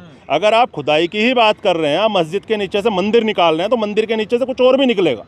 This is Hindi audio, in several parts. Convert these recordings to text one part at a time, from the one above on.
हैं। अगर आप खुदाई की ही बात कर रहे हैं, आप मस्जिद के नीचे से मंदिर निकाल रहे हैं, तो मंदिर के नीचे से कुछ और भी निकलेगा।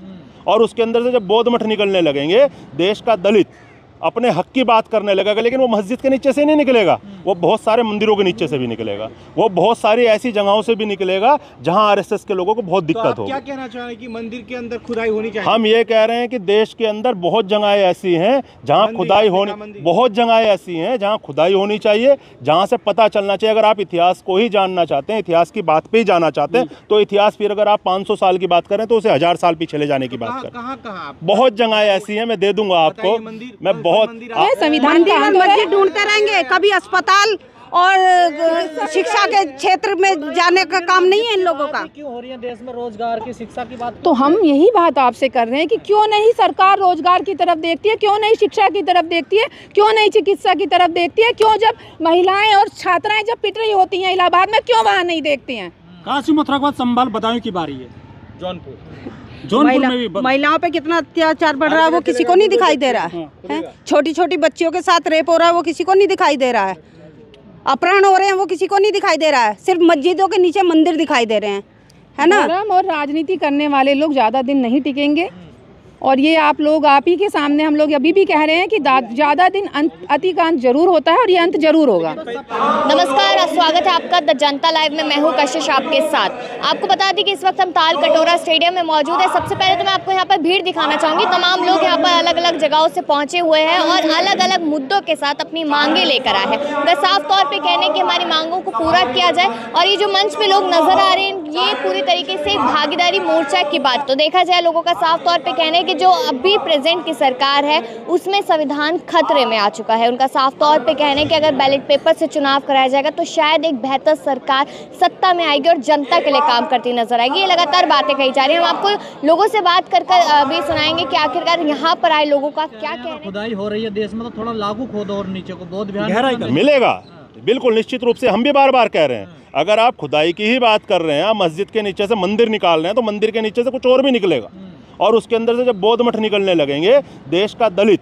और उसके अंदर से जब बौद्ध मठ निकलने लगेंगे, देश का दलित अपने हक की बात करने लगेगा, लेकिन वो मस्जिद के नीचे से नहीं निकलेगा, वो बहुत सारे मंदिरों के नीचे से भी निकलेगा, वो बहुत सारी ऐसी जगहों से भी निकलेगा जहां आरएसएस के लोगों को बहुत दिक्कत हो। क्या कहना चाह रहे हैं कि मंदिर के अंदर खुदाई होनी चाहिए? हम ये कह रहे हैं कि देश के अंदर बहुत जगहें ऐसी हैं जहां खुदाई होनी, बहुत जगहें ऐसी हैं जहां खुदाई होनी चाहिए, जहां से पता चलना चाहिए। अगर आप इतिहास को ही जानना चाहते हैं, इतिहास की बात पे ही जाना चाहते हैं, तो इतिहास फिर अगर आप 500 साल की बात करें तो उसे 1000 साल पीछे ले जाने की बात करें। बहुत जगहें ऐसी हैं, मैं दे दूंगा आपको। मैं बहुत मस्जिद ढूंढते रहेंगे, कभी अस्पताल और शिक्षा के क्षेत्र में जाने का काम नहीं है इन लोगों का। क्यों हो रही है देश में रोजगार की, शिक्षा की बात? तो हम यही बात आपसे कर रहे हैं कि क्यों नहीं सरकार रोजगार की तरफ देखती है, क्यों नहीं शिक्षा की तरफ देखती है, क्यों नहीं चिकित्सा की तरफ देखती है, क्यों जब महिलाएं और छात्राएं जब पिट रही होती हैं इलाहाबाद में, क्यों वहाँ नहीं देखती हैं? काशी मथुरा के बाद संभाल बदायूं की बारी है। जौनपुर में भी महिलाओं पे कितना अत्याचार बढ़ रहा है वो किसी को नहीं दिखाई दे रहा है। छोटी छोटी बच्चियों के साथ रेप हो रहा है वो किसी को नहीं दिखाई दे रहा है। अपहरण हो रहे हैं वो किसी को नहीं दिखाई दे रहा है। सिर्फ मस्जिदों के नीचे मंदिर दिखाई दे रहे हैं, है ना। और राजनीति करने वाले लोग ज़्यादा दिन नहीं टिकेंगे, और ये आप ही के सामने हम लोग अभी भी कह रहे हैं कि ज़्यादा दिन अति का अंत जरूर होता है और ये अंत जरूर होगा। नमस्कार, स्वागत है आपका द जनता लाइव में। मैं हूँ कशिश आपके साथ। आपको बता दें कि इस वक्त हम ताल कटोरा स्टेडियम में मौजूद है। सबसे पहले तो मैं आपको यहाँ पर भीड़ दिखाना चाहूँगी। तमाम लोग यहाँ पर अलग अलग जगहों से पहुँचे हुए हैं और अलग अलग मुद्दों के साथ अपनी मांगे लेकर आए हैं। वे साफ तौर पर कहने की हमारी मांगों को पूरा किया जाए। और ये जो मंच पे लोग नजर आ रहे हैं, ये पूरी तरीके से भागीदारी मोर्चा की बात तो देखा जाए, लोगों का साफ तौर पर कहना है कि जो अभी प्रेजेंट की सरकार है उसमें संविधान खतरे में आ चुका है। उनका साफ तौर पे कहना है कि अगर बैलेट पेपर से चुनाव कराया जाएगा तो शायद एक बेहतर सरकार सत्ता में आएगी और जनता के लिए काम करती नजर आएगी। ये लगातार बातें कही जा रही हैं। हम आपको लोगों से बात कर भी सुनाएंगे कि आखिरकार यहाँ पर आए लोगों का क्या कहना है। खुदाई हो रही है देश में, तो थोड़ा लागू खोदो और नीचे को बहुत ध्यान मिलेगा। बिल्कुल निश्चित रूप से हम भी बार बार कह रहे हैं, अगर आप खुदाई की ही बात कर रहे हैं, आप मस्जिद के नीचे से मंदिर निकाल रहे हैं, तो मंदिर के नीचे से कुछ और भी निकलेगा। और उसके अंदर से जब बौद्ध मठ निकलने लगेंगे, देश का दलित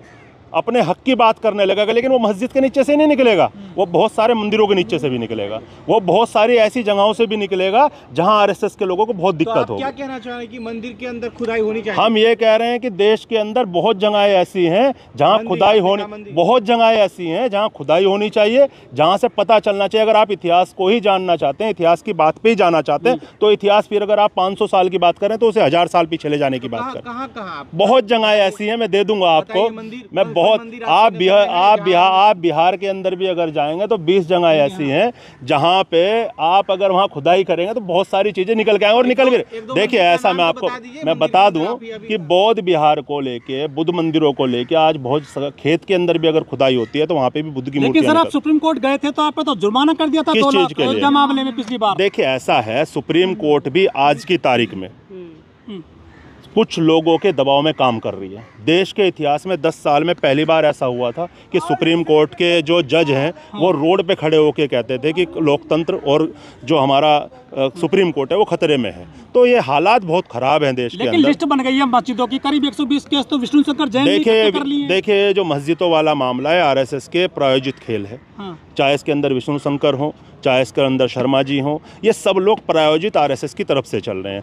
अपने हक की बात करने लगेगा, लेकिन वो मस्जिद के नीचे से नहीं निकलेगा, वो बहुत सारे मंदिरों के नीचे से भी निकलेगा, वो बहुत सारी ऐसी जगहों से भी निकलेगा जहां आरएसएस के लोगों को बहुत दिक्कत हो। क्या कहना चाह रहे हैं कि मंदिर के अंदर खुदाई होनी चाहिए? हम ये कह रहे हैं कि देश के अंदर बहुत जगहें ऐसी हैं जहां खुदाई होनी, बहुत जगहें ऐसी हैं जहां खुदाई होनी चाहिए, जहां से पता चलना चाहिए। अगर आप इतिहास को ही जानना चाहते हैं, इतिहास की बात पे ही जाना चाहते हैं, तो इतिहास फिर अगर आप 500 साल की बात करें तो उसे 1000 साल पीछे ले जाने की बात करें। बहुत जगहें ऐसी हैं, मैं दे दूंगा आपको। मैं बहुत आप बिहार के अंदर भी अगर जाएंगे तो 20 जगह ऐसी हैं जहां पे आप अगर वहां खुदाई करेंगे तो बहुत सारी चीजें निकल के आएंगे और निकल भी। देखिए ऐसा मैं बता दूं कि बौद्ध बिहार को लेके, बुद्ध मंदिरों को लेके आज बहुत खेत के अंदर भी अगर खुदाई होती है तो वहां पे भी बुद्ध की मूर्ति। लेकिन सर आप सुप्रीम कोर्ट गए थे तो आप पे तो जुर्माना कर दिया था किस चीज के लिए मामले में पिछली बार। देखिए ऐसा है, सुप्रीम कोर्ट भी आज की तारीख में कुछ लोगों के दबाव में काम कर रही है। देश के इतिहास में 10 साल में पहली बार ऐसा हुआ था कि सुप्रीम कोर्ट के जो जज हैं वो रोड पे खड़े होकर कहते थे कि लोकतंत्र और जो हमारा सुप्रीम कोर्ट है वो खतरे में है। तो ये हालात बहुत खराब हैं देश के अंदर। लिस्ट बन गई है मस्जिदों की, करीब 120 केस तो विष्णु शंकर जैन ने कर लिए। देखिए जो मस्जिदों वाला मामला है, आरएसएस के प्रायोजित खेल है। चाहे इसके अंदर विष्णु शंकर हो, चाहे इसके अंदर शर्मा जी हों, ये सब लोग प्रायोजित आरएसएस की तरफ से चल रहे हैं।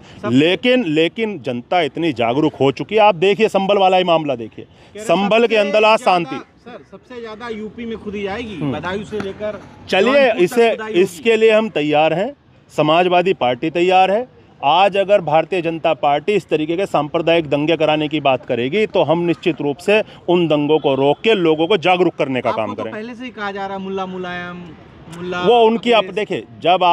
लेकिन जनता इतनी जागरूक हो चुकी है। आप देखिए संभल वाला ही मामला देखिए, संभल के अंदर आज शांति। सर सबसे ज्यादा यूपी में खुदी जाएगी, बदायूं से लेकर। चलिए इसके लिए हम तैयार हैं, समाजवादी पार्टी तैयार है। आज अगर भारतीय जनता पार्टी इस तरीके के सांप्रदायिक दंगे कराने की बात करेगी तो हम निश्चित रूप से उन दंगों को रोक के लोगों को जागरूक करने का काम करें। पहले से ही कहा जा रहा मुल्ला मुलायम, वो उनकी आप देखिए, जब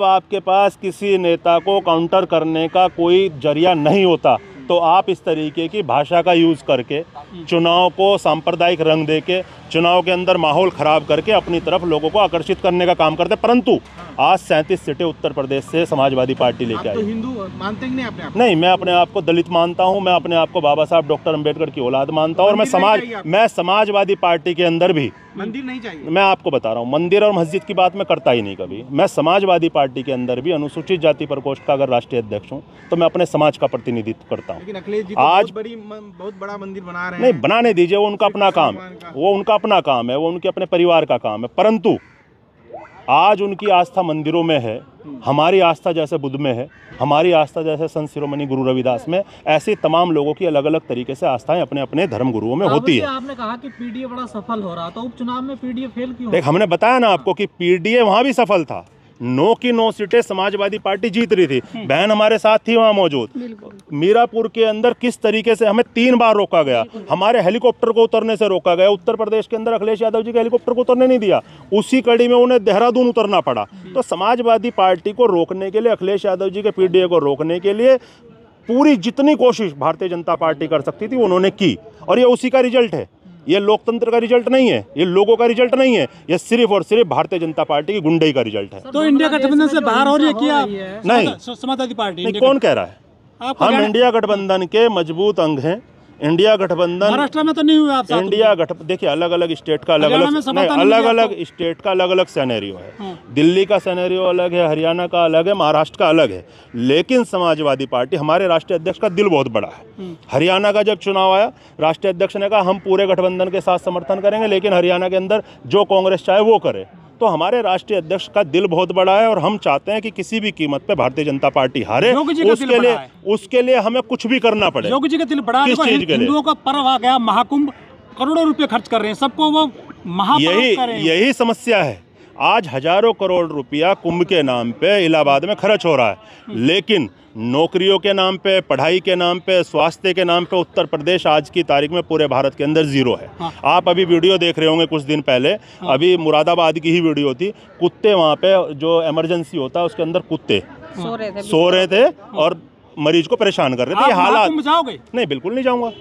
आपके पास किसी नेता को काउंटर करने का कोई जरिया नहीं होता तो आप इस तरीके की भाषा का यूज़ करके चुनाव को सांप्रदायिक रंग देके, चुनाव के अंदर माहौल ख़राब करके अपनी तरफ लोगों को आकर्षित करने का काम करते। परंतु आज 37 सीटें उत्तर प्रदेश से समाजवादी पार्टी लेके आई। तो हिंदू मानते ही नहीं अपने आप? नहीं, मैं अपने आप को दलित मानता हूं, मैं अपने आप को बाबा साहब डॉक्टर अंबेडकर की औलाद मानता हूं, और मैं समाजवादी पार्टी के अंदर भी मंदिर नहीं चाहिए। मैं आपको बता रहा हूं, मंदिर और मस्जिद की बात मैं करता ही नहीं कभी। मैं समाजवादी पार्टी के अंदर भी अनुसूचित जाति प्रकोष्ठ का अगर राष्ट्रीय अध्यक्ष हूं तो मैं अपने समाज का प्रतिनिधित्व करता हूं। लेकिन अखिलेश जी तो आज बहुत बड़ा मंदिर बना रहे हैं। नहीं, बनाने दीजिए, वो उनका अपना काम है, वो उनका अपना काम है, वो उनके अपने परिवार का काम है। परंतु आज उनकी आस्था मंदिरों में है, हमारी आस्था जैसे बुद्ध में है, हमारी आस्था जैसे संत शिरोमणि गुरु रविदास में, ऐसे तमाम लोगों की अलग अलग तरीके से आस्थाएं अपने अपने धर्म गुरुओं में होती है। आपने कहा कि पीडीए बड़ा सफल हो रहा, तो उपचुनाव में पीडीए फेल क्यों? देख, हमने बताया ना आपको कि पीडीए वहां भी सफल था, 9 की 9 सीटें समाजवादी पार्टी जीत रही थी, बहन हमारे साथ थी वहां मौजूद। मीरापुर के अंदर किस तरीके से हमें 3 बार रोका गया, हमारे हेलीकॉप्टर को उतरने से रोका गया। उत्तर प्रदेश के अंदर अखिलेश यादव जी के हेलीकॉप्टर को उतरने नहीं दिया, उसी कड़ी में उन्हें देहरादून उतरना पड़ा। तो समाजवादी पार्टी को रोकने के लिए, अखिलेश यादव जी के पीडीए को रोकने के लिए पूरी जितनी कोशिश भारतीय जनता पार्टी कर सकती थी उन्होंने की, और ये उसी का रिजल्ट है। ये लोकतंत्र का रिजल्ट नहीं है, ये लोगों का रिजल्ट नहीं है, ये सिर्फ और सिर्फ भारतीय जनता पार्टी की गुंडई का रिजल्ट है। तो इंडिया गठबंधन से बाहर हो रही है क्या? नहीं, समाजवादी पार्टी नहीं, कौन कह रहा है? हम इंडिया गठबंधन के मजबूत अंग हैं। इंडिया गठबंधन महाराष्ट्र में तो नहीं हुआ आप? इंडिया देखिए, अलग अलग स्टेट का अलग अलग स्टेट का अलग अलग सिनेरियो है। दिल्ली का सिनेरियो अलग है, हरियाणा का अलग है, महाराष्ट्र का अलग है। लेकिन समाजवादी पार्टी, हमारे राष्ट्रीय अध्यक्ष का दिल बहुत बड़ा है। हरियाणा का जब चुनाव आया, राष्ट्रीय अध्यक्ष ने कहा हम पूरे गठबंधन के साथ समर्थन करेंगे, लेकिन हरियाणा के अंदर जो कांग्रेस चाहे वो करे। तो हमारे राष्ट्रीय अध्यक्ष का दिल बहुत बड़ा है और हम चाहते हैं कि किसी भी कीमत पे भारतीय जनता पार्टी हारे। उसके लिए हमें कुछ भी करना पड़े। योगी जी का दिल बड़ा है, हिंदुओं का पर्व आ गया, महाकुंभ, करोड़ों रुपए खर्च कर रहे हैं, सबको वो यही समस्या है। आज हजारों करोड़ रुपया कुंभ के नाम पे इलाहाबाद में खर्च हो रहा है, लेकिन नौकरियों के नाम पे, पढ़ाई के नाम पे, स्वास्थ्य के नाम पे उत्तर प्रदेश आज की तारीख में पूरे भारत के अंदर जीरो है। आप अभी वीडियो देख रहे होंगे कुछ दिन पहले, अभी मुरादाबाद की ही वीडियो थी, कुत्ते वहाँ पे जो इमरजेंसी होता है उसके अंदर कुत्ते सो रहे थे और मरीज को परेशान कर रहे थे। ये हालात जाओगे? नहीं, बिल्कुल नहीं जाऊँगा।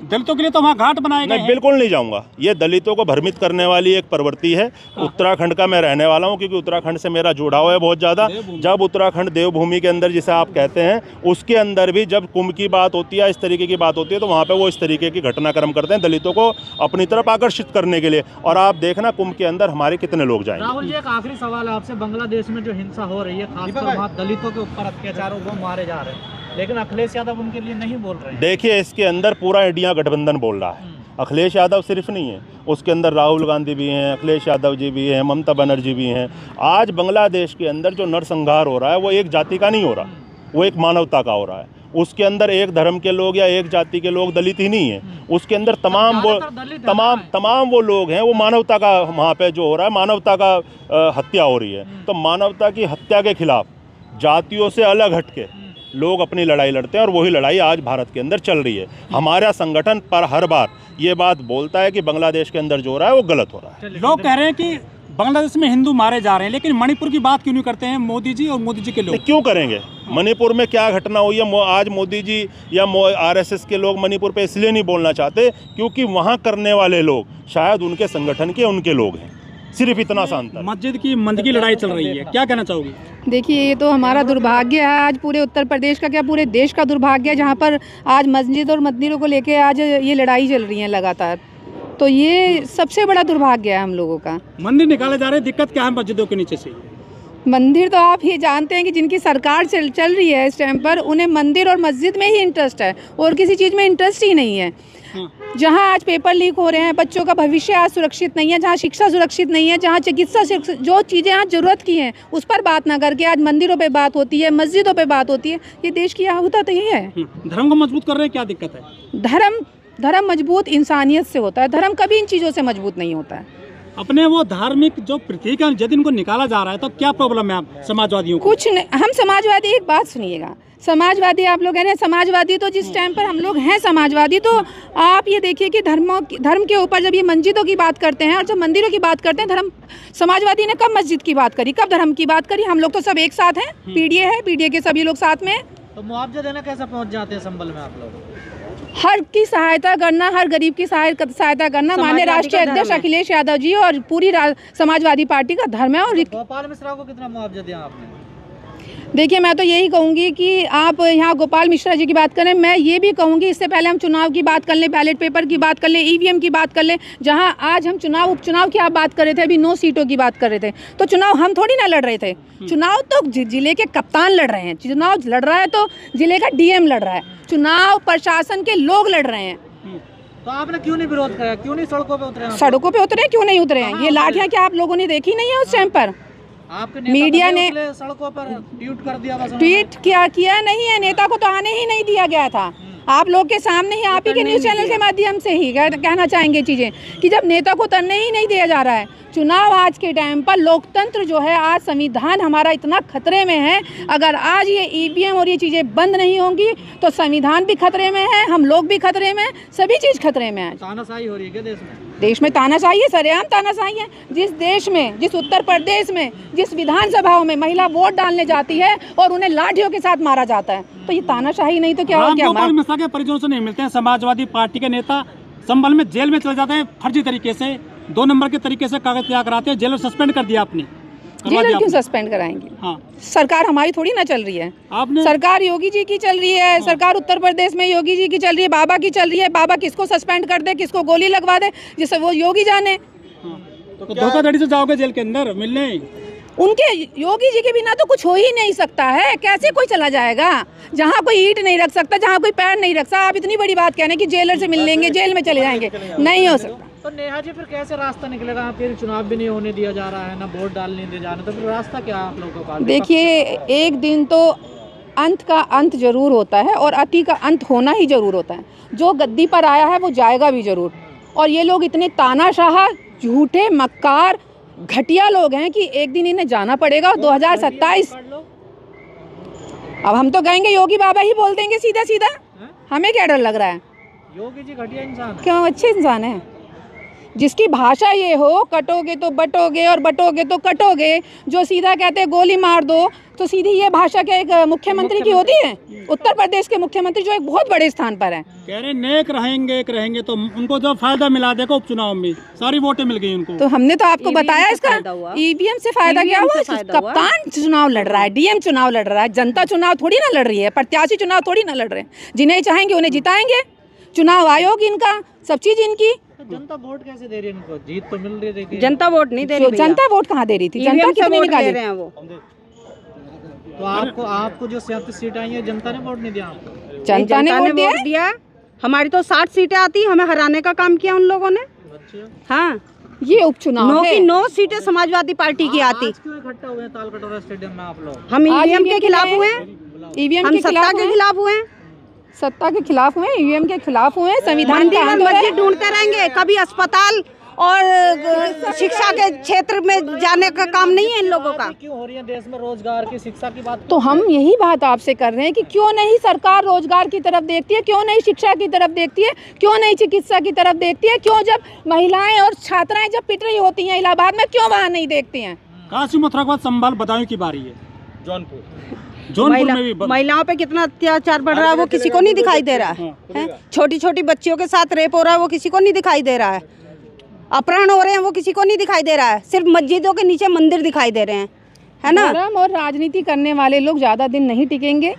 दलितों के लिए तो वहाँ घाट बनाए गए। नहीं, बिल्कुल नहीं जाऊंगा। ये दलितों को भ्रमित करने वाली एक प्रवृत्ति है। उत्तराखंड का मैं रहने वाला हूँ, क्योंकि उत्तराखंड से मेरा जुड़ाव है बहुत ज़्यादा। जब उत्तराखंड देवभूमि के अंदर, जिसे आप कहते हैं, उसके अंदर भी जब कुंभ की बात होती है, इस तरीके की बात होती है, तो वहाँ पे वो इस तरीके की घटनाक्रम करते हैं दलितों को अपनी तरफ आकर्षित करने के लिए। और आप देखना कुंभ के अंदर हमारे कितने लोग जाएंगे। राहुल जी, एक आखिरी सवाल है आपसे। बांग्लादेश में जो हिंसा हो रही है, खासकर वहाँ दलितों के ऊपर अत्याचारों को मारे जा रहे हैं, लेकिन अखिलेश यादव उनके लिए नहीं बोल रहे हैं। देखिए, इसके अंदर पूरा इंडिया गठबंधन बोल रहा है। अखिलेश यादव सिर्फ नहीं है, उसके अंदर राहुल गांधी भी हैं, अखिलेश यादव जी भी हैं, ममता बनर्जी भी हैं। आज बांग्लादेश के अंदर जो नरसंहार हो रहा है वो एक जाति का नहीं हो रहा, वो एक मानवता का हो रहा है। उसके अंदर एक धर्म के लोग या एक जाति के लोग दलित ही नहीं है, उसके अंदर तमाम वो लोग हैं। वो मानवता का वहाँ पे जो हो रहा है, मानवता का हत्या हो रही है। तो मानवता की हत्या के खिलाफ जातियों से अलग हटके लोग अपनी लड़ाई लड़ते हैं, और वही लड़ाई आज भारत के अंदर चल रही है। हमारा संगठन पर हर बार ये बात बोलता है कि बांग्लादेश के अंदर जो हो रहा है वो गलत हो रहा है। लोग कह रहे हैं कि बांग्लादेश में हिंदू मारे जा रहे हैं, लेकिन मणिपुर की बात क्यों नहीं करते हैं मोदी जी और मोदी जी के लोग? क्यों करेंगे? मणिपुर में क्या घटना हुई है, आज मोदी जी या आरएसएस के लोग मणिपुर पे इसलिए नहीं बोलना चाहते क्योंकि वहाँ करने वाले लोग शायद उनके संगठन के उनके लोग हैं। सिर्फ इतना शांत। मस्जिद की मंदिर की लड़ाई चल रही है, क्या कहना चाहोगी? देखिए, ये तो हमारा दुर्भाग्य है, आज पूरे उत्तर प्रदेश का क्या पूरे देश का दुर्भाग्य है, जहाँ पर आज मस्जिद और मंदिरों को लेके आज ये लड़ाई चल रही है लगातार। तो ये सबसे बड़ा दुर्भाग्य है हम लोगों का। मंदिर निकाले जा रहे हैं, दिक्कत क्या है मस्जिदों के नीचे से? मंदिर तो आप ये जानते हैं कि जिनकी सरकार चल रही है इस टाइम पर, उन्हें मंदिर और मस्जिद में ही इंटरेस्ट है और किसी चीज़ में इंटरेस्ट ही नहीं है। जहां आज पेपर लीक हो रहे हैं, बच्चों का भविष्य आज सुरक्षित नहीं है, जहां शिक्षा सुरक्षित नहीं है, जहां चिकित्सा, जो चीज़ें आज ज़रूरत की हैं उस पर बात ना करके आज मंदिरों पे बात होती है, मस्जिदों पे बात होती है। ये देश की आहूता तो ये है। धर्म को मजबूत कर रहे हैं, क्या दिक्कत है? धर्म मजबूत इंसानियत से होता है, धर्म कभी इन चीज़ों से मजबूत नहीं होता है। अपने वो धार्मिक जो प्रतीक है यदि इनको निकाला जा रहा है तो क्या प्रॉब्लम है आप समाजवादियों को? कुछ नहीं, हम समाजवादी, एक बात सुनिएगा, समाजवादी आप लोग हैं समाजवादी, तो जिस टाइम पर हम लोग हैं समाजवादी, तो आप ये देखिए कि धर्म के ऊपर जब ये मस्जिदों की बात करते हैं और जब मंदिरों की बात करते हैं, धर्म समाजवादी ने कब मस्जिद की बात करी, कब धर्म की बात करी? हम लोग तो सब एक साथ हैं, पीडीए है, पीडीए के सभी लोग साथ में। तो मुआवजा देना कैसे पहुँच जाते हैं संबल में आप लोग? हर की सहायता करना, हर गरीब की सहायता करना माननीय राष्ट्रीय अध्यक्ष अखिलेश यादव जी और पूरी समाजवादी पार्टी का धर्म है। और गोपाल मिश्रा को कितना मुआवजा दिया आपने? देखिए, मैं तो यही कहूँगी कि आप यहाँ गोपाल मिश्रा जी की बात करें, मैं ये भी कहूँगी इससे पहले हम चुनाव की बात कर लें, बैलेट पेपर की बात कर लें, ईवीएम की बात कर लें। जहाँ आज हम उपचुनाव की आप बात कर रहे थे, अभी 9 सीटों की बात कर रहे थे, तो चुनाव हम थोड़ी ना लड़ रहे थे, चुनाव तो जिले के कप्तान लड़ रहे हैं। चुनाव लड़ रहा है तो जिले का डीएम लड़ रहा है, चुनाव प्रशासन के लोग लड़ रहे हैं। तो आपने क्यों नहीं विरोध किया, क्यों नहीं सड़कों पे उतरे? सड़कों पे उतरे क्यों नहीं उतरे हैं? ये लाठियाँ क्या आप लोगों ने देखी नहीं है उस टाइम पर? आपके नेता मीडिया बने ने उतले सड़कों पर ट्वीट कर दिया, बस ट्वीट किया नहीं है, नेता को तो आने ही नहीं दिया गया था। आप लोग के सामने ही, आप ही के न्यूज़ चैनल के माध्यम से ही कहना चाहेंगे चीज़ें कि जब नेता को उतरने ही नहीं दिया जा रहा है। चुनाव आज के टाइम पर लोकतंत्र जो है, आज संविधान हमारा इतना खतरे में है। अगर आज ये ईवीएम और ये चीज़ें बंद नहीं होंगी तो संविधान भी खतरे में है, हम लोग भी खतरे में, सभी चीज़ खतरे में है। तानाशाही हो रही है क्या देश में? देश में तानाशाही है, सरेआम तानाशाही है। जिस देश में, जिस उत्तर प्रदेश में, जिस विधानसभाओं में महिला वोट डालने जाती है और उन्हें लाठियों के साथ मारा जाता है, तो ये तानाशाही नहीं तो क्या हो गया? रामगोपाल मिश्रा के परिजनों से नहीं मिलते हैं। समाजवादी पार्टी के नेता संभल में जेल में चले जाते हैं फर्जी तरीके से, 2 नंबर के तरीके से कागज तैयार कराते हैं, जेल में सस्पेंड कर दिया आपने। जेल क्यों सस्पेंड कराएंगे? हाँ, सरकार हमारी थोड़ी ना चल रही है, आपने सरकार योगी जी की चल रही है। सरकार उत्तर प्रदेश में योगी जी की चल रही है, बाबा की चल रही है। बाबा किसको सस्पेंड कर दे, किसको गोली लगवा दे, जिससे वो योगी जाने। तो धोखाधड़ी से जाओगे जेल के अंदर मिलने? उनके योगी जी के बिना तो कुछ हो ही नहीं सकता है। कैसे कोई चला जाएगा जहाँ कोई ईंट नहीं रख सकता, जहाँ कोई पैर नहीं रख सकता? आप इतनी बड़ी बात कहने कि जेलर से मिल लेंगे, जेल में चले जाएंगे, नहीं हो सकता। तो नेहा जी फिर कैसे रास्ता निकलेगा? फिर चुनाव भी नहीं होने दिया जा रहा है, ना वोट डालने दिया जा रहा है, तो फिर रास्ता क्या आप लोगों का? देखिए, एक दिन तो अंत का अंत जरूर होता है और अति का अंत होना ही जरूर होता है। जो गद्दी पर आया है वो जाएगा भी जरूर। और ये लोग इतने तानाशाह, झूठे, मक्कार, घटिया लोग हैं कि एक दिन इन्हें जाना पड़ेगा। 2027 अब हम तो कहेंगे योगी बाबा ही बोल देंगे सीधा सीधा। हमें क्या डर लग रहा है? योगी जी घटिया इंसान है। क्यों? अच्छे इंसान है। जिसकी भाषा ये हो, कटोगे तो बटोगे और बटोगे तो कटोगे, जो सीधा कहते हैं गोली मार दो, तो सीधी ये भाषा क्या एक मुख्यमंत्री की होती है? उत्तर प्रदेश के मुख्यमंत्री जो एक बहुत बड़े स्थान पर है। कह रहे नेक रहेंगे, एक रहेंगे, तो उनको जो फायदा मिला, देखो उपचुनाव में सारी वोटें मिल गई उनको। तो हमने तो आपको बताया इसका ईवीएम से फायदा क्या हुआ? कप्तान चुनाव लड़ रहा है, डीएम चुनाव लड़ रहा है, जनता चुनाव थोड़ी ना लड़ रही है, प्रत्याशी चुनाव थोड़ी ना लड़ रहे हैं। जिन्हें चाहेंगे उन्हें जिताएंगे, चुनाव आयोग इनका, सब चीज इनकी। जनता वोट कैसे दे रही है इनको? जीत तो मिल रही थी। जनता वोट नहीं दे रही। जनता वोट कहाँ दे रही थी? जनता कितने निकाले रहे हैं वो? तो आपको जो 37 सीटें आई है, जनता ने वोट नहीं दिया आपको? जनता ने वोट दिया। हमारी तो 60 सीटें आती, हमें हराने का काम किया उन लोगों ने। हाँ, ये उपचुनाव 9 की 9 सीटें समाजवादी पार्टी की आती। क्यों इकट्ठा हुए ताल कटोरा स्टेडियम में आप लोग? हम ईवीएम के खिलाफ हुए, हम सत्ता के खिलाफ हुए, सत्ता के खिलाफ हुए, ईवीएम के खिलाफ हुए, संविधान का मस्जिद ढूंढते रहेंगे। कभी अस्पताल और शिक्षा के क्षेत्र में जाने का काम नहीं है इन लोगों का। क्यों हो रही है देश में रोजगार की, शिक्षा की बात? तो हम यही बात आपसे कर रहे हैं कि क्यों नहीं सरकार रोजगार की तरफ देखती है, क्यों नहीं शिक्षा की तरफ देखती है, क्यों नहीं चिकित्सा की तरफ देखती है, क्यों जब महिलाएं और छात्राएं जब पिट रही होती हैं इलाहाबाद में, क्यों वहाँ नहीं देखती हैं? काशी मथुरा के बाद संभाल बदायूं की बारी है। जौनपुर में भी महिलाओं पे कितना अत्याचार बढ़ रहा है वो किसी को नहीं दिखाई दे रहा है। छोटी छोटी बच्चियों के साथ रेप हो रहा है वो किसी को नहीं दिखाई दे रहा है। अपहरण हो रहे हैं वो किसी को नहीं दिखाई दे रहा है। सिर्फ मस्जिदों के नीचे मंदिर दिखाई दे रहे हैं, है ना? और राजनीति करने वाले लोग ज्यादा दिन नहीं टिकेंगे।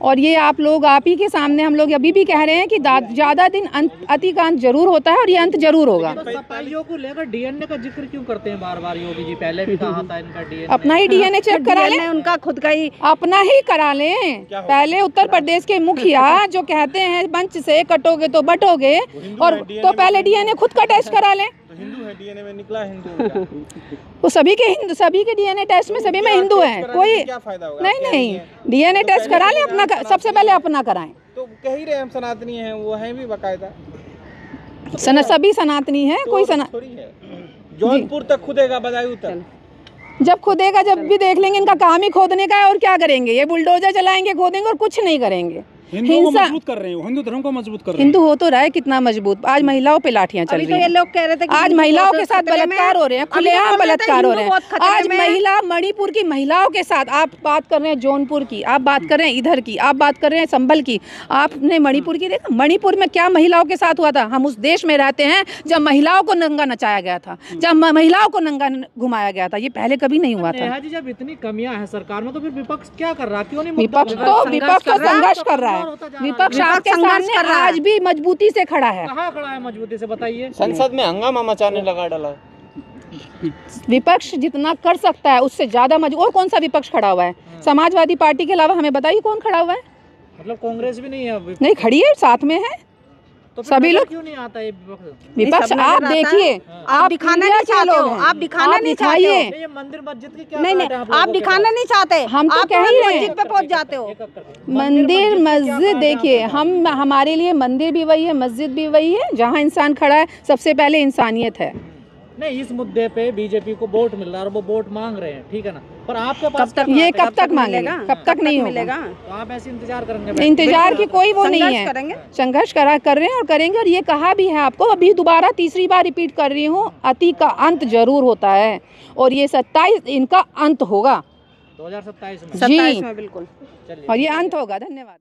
और ये आप लोग, आप ही के सामने हम लोग अभी भी कह रहे हैं कि ज्यादा दिन अति का अंत जरूर होता है और ये अंत जरूर होगा। तो सफाइयों को लेकर डीएनए का जिक्र क्यों करते हैं बार बार योगी जी? पहले भी कहा था इनका डीएनए। अपना ही डीएनए चेक करा लें, उनका खुद का ही अपना ही करा लें। पहले उत्तर प्रदेश के मुखिया जो कहते हैं मंच से कटोगे तो बटोगे, और तो पहले डीएनए खुद का टेस्ट करा लें। हिंदू है, डीएनए में निकला हिंदू। वो सभी के डीएनए टेस्ट में सभी में हिंदू है। कोई क्या फायदा होगा? नहीं, डीएनए टेस्ट करा लें अपना, सबसे पहले अपना कराएं। तो कह ही रहे हम सनातनी हैं, वो हैं भी बाकायदा। सभी सनातनी है, कोई थोड़ी है। जौनपुर तक खुदेगा, बदायूं तक जब खुदेगा, जब भी देख लेंगे इनका काम ही खोदने का है। और क्या करेंगे? ये बुलडोजर चलाएंगे, खोदेंगे और कुछ नहीं करेंगे। हिंसा मजबूत कर रहे हो, हिंदू धर्म को मजबूत कर रहे हैं। हिंदू हो तो रहा है कितना मजबूत। आज महिलाओं पे लाठियां चल रही हैं। ये लोग कह रहे थे कि आज महिलाओं के साथ बलात्कार हो रहे हैं, खुलेआम बलात्कार हो रहे हैं। आज महिला, मणिपुर की महिलाओं के साथ, आप बात कर रहे हैं जौनपुर की, आप बात कर रहे हैं इधर की, आप बात कर रहे हैं संभल की, आपने मणिपुर की देखा? मणिपुर में क्या महिलाओं के साथ हुआ था? हम उस देश में रहते हैं जब महिलाओं को नंगा नचाया गया था, जब महिलाओं को नंगा घुमाया गया था। ये पहले कभी नहीं हुआ था। जब इतनी कमियां हैं सरकार में, तो फिर विपक्ष क्या कर रहा है? क्यों नहीं? विपक्ष तो संघर्ष कर रहा है। विपक्ष आपके सामने आज भी मजबूती से खड़ा है। कहाँ खड़ा है मजबूती से, बताइए? संसद में हंगामा मचाने लगा डाला। विपक्ष जितना कर सकता है उससे ज्यादा और कौन सा विपक्ष खड़ा हुआ है? समाजवादी पार्टी के अलावा हमें बताइए कौन खड़ा हुआ है? मतलब कांग्रेस भी नहीं है? नहीं खड़ी है, साथ में है। तो फिर सभी नजर लोग क्यों नहीं आता ये विपक्ष? विपक्ष सब नजर आप आता देखिए, है। आप दिखाना नहीं चाहते हो, आप दिखाना नहीं चाहते हो। ये मंदिर मस्जिद की क्या नहीं बात है नहीं, लोगों आप के दिखाना पास? नहीं चाहते, हम तो आप कह ही रहे हैं। मस्जिद पे पहुंच जाते हो। मंदिर की क्या मस्जिद बात है देखिए, आपके हम हमारे लिए मंदिर भी वही है, मस्जिद भी वही है। जहाँ इंसान खड़ा है सबसे पहले इंसानियत है। नहीं, इस मुद्दे पे बीजेपी को वोट मिल रहा है और वो वोट मांग रहे हैं, ठीक है ना, पर आपके पास क्या ये बात है? कब तक मांगेगा, कब तक नहीं मिलेगा? होगा। तो आप ऐसे इंतजार करेंगे? इंतजार की कोई वो नहीं संघर्ष है, करेंगे। संघर्ष कर रहे हैं और करेंगे। और ये कहा भी है आपको, अभी दोबारा तीसरी बार रिपीट कर रही हूँ, अति का अंत जरूर होता है और ये 27 इनका अंत होगा 2027 में। 27 में बिल्कुल। चलिए। और ये अंत होगा। धन्यवाद।